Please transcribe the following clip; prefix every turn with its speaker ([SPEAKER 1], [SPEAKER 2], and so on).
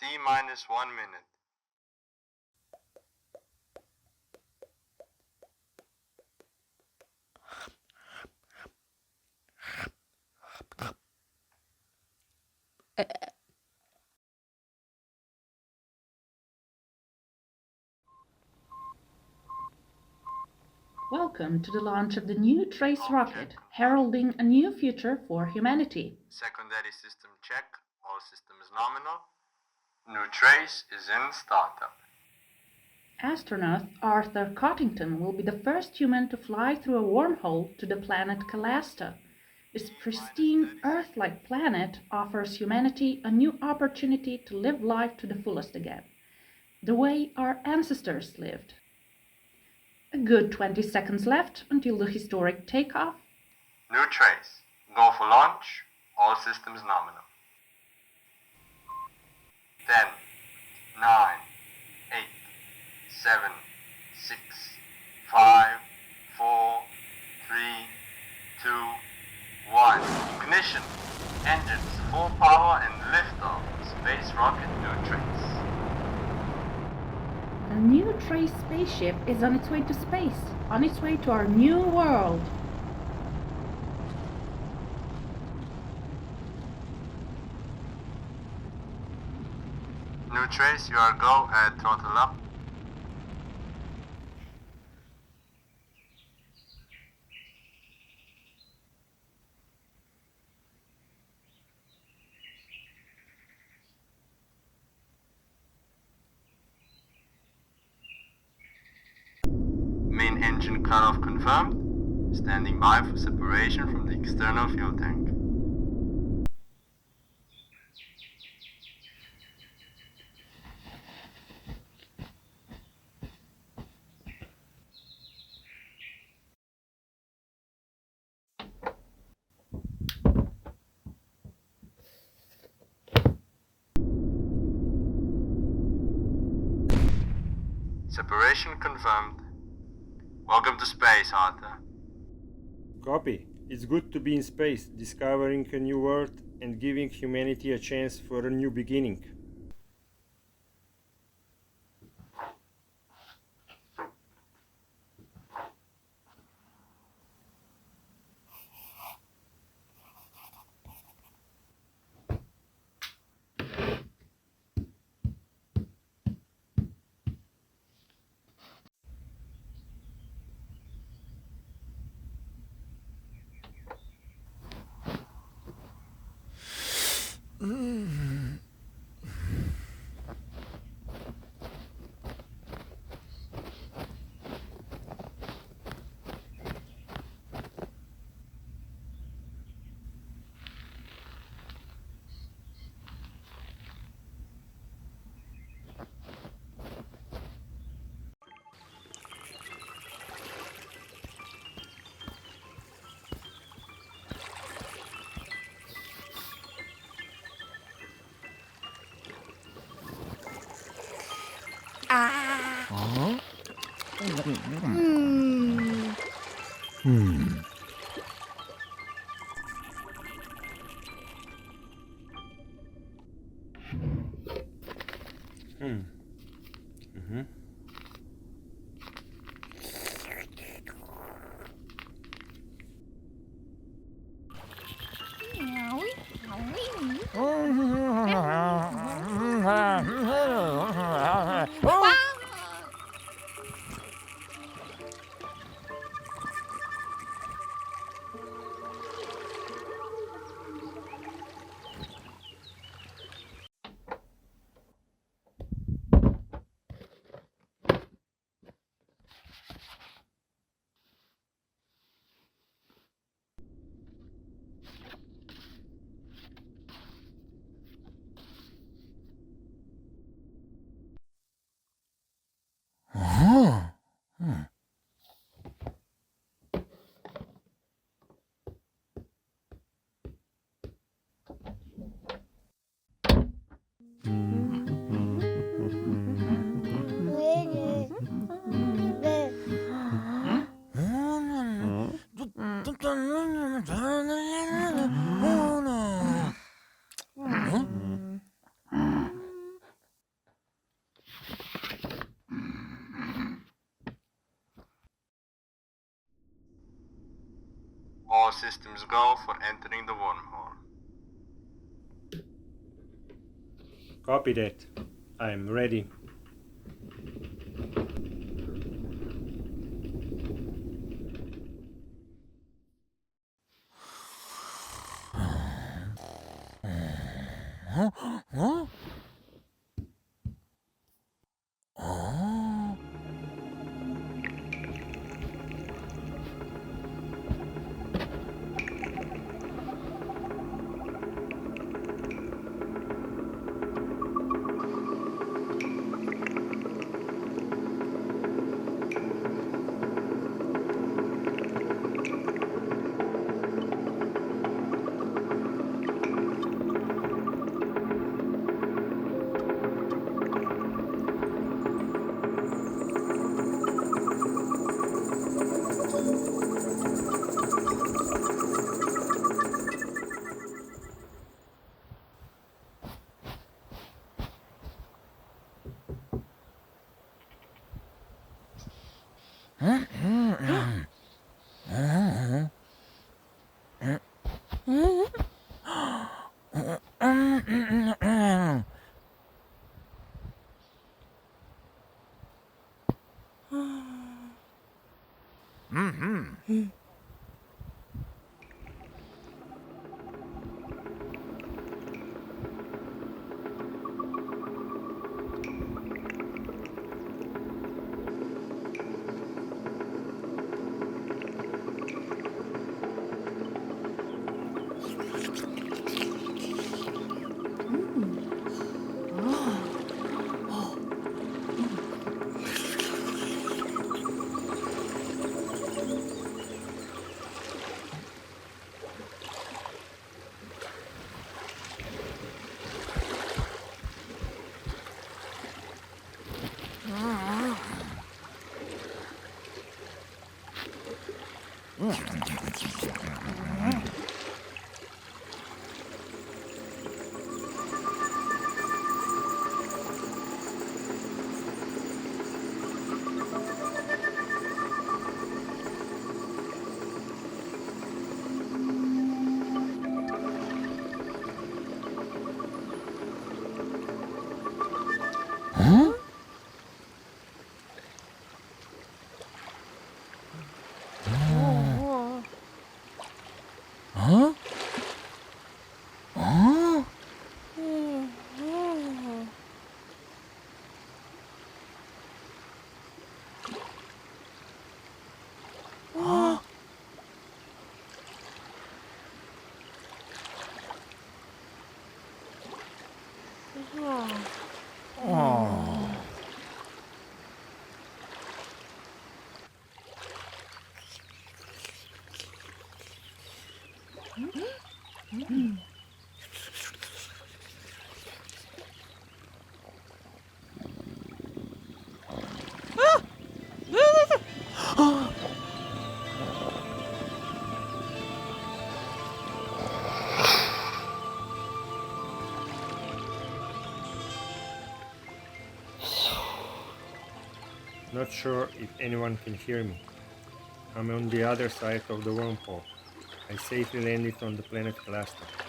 [SPEAKER 1] T minus 1 minute.
[SPEAKER 2] Welcome to the launch of the new Trace rocket, heralding a new future for humanity.
[SPEAKER 1] Secondary system check. All systems nominal. New Trace is in startup.
[SPEAKER 2] Astronaut Arthur Cottington will be the first human to fly through a wormhole to the planet Callista. This pristine, Earth-like planet offers humanity a new opportunity to live life to the fullest again, the way our ancestors lived. A good 20 seconds left until the historic takeoff.
[SPEAKER 1] New Trace. Go for launch. All systems nominal. 10, 9, 8, 7, 6, 5, 4, 3, 2, 1. Ignition. Engines full power and liftoff. Space rocket New Trace.
[SPEAKER 2] The new Trace spaceship is on its way to space, on its way to our new world.
[SPEAKER 1] New Trace, you are go at throttle up. Main engine cutoff confirmed. Standing by for separation from the external fuel tank. Separation confirmed. Welcome to space, Arthur.
[SPEAKER 3] Copy. It's good to be in space, discovering a new world and giving humanity a chance for a new beginning.
[SPEAKER 1] system's go for entering the wormhole.
[SPEAKER 3] Copy that. I am ready. Not sure if anyone can hear me. I'm on the other side of the wormhole. I safely landed on the planet Calasta.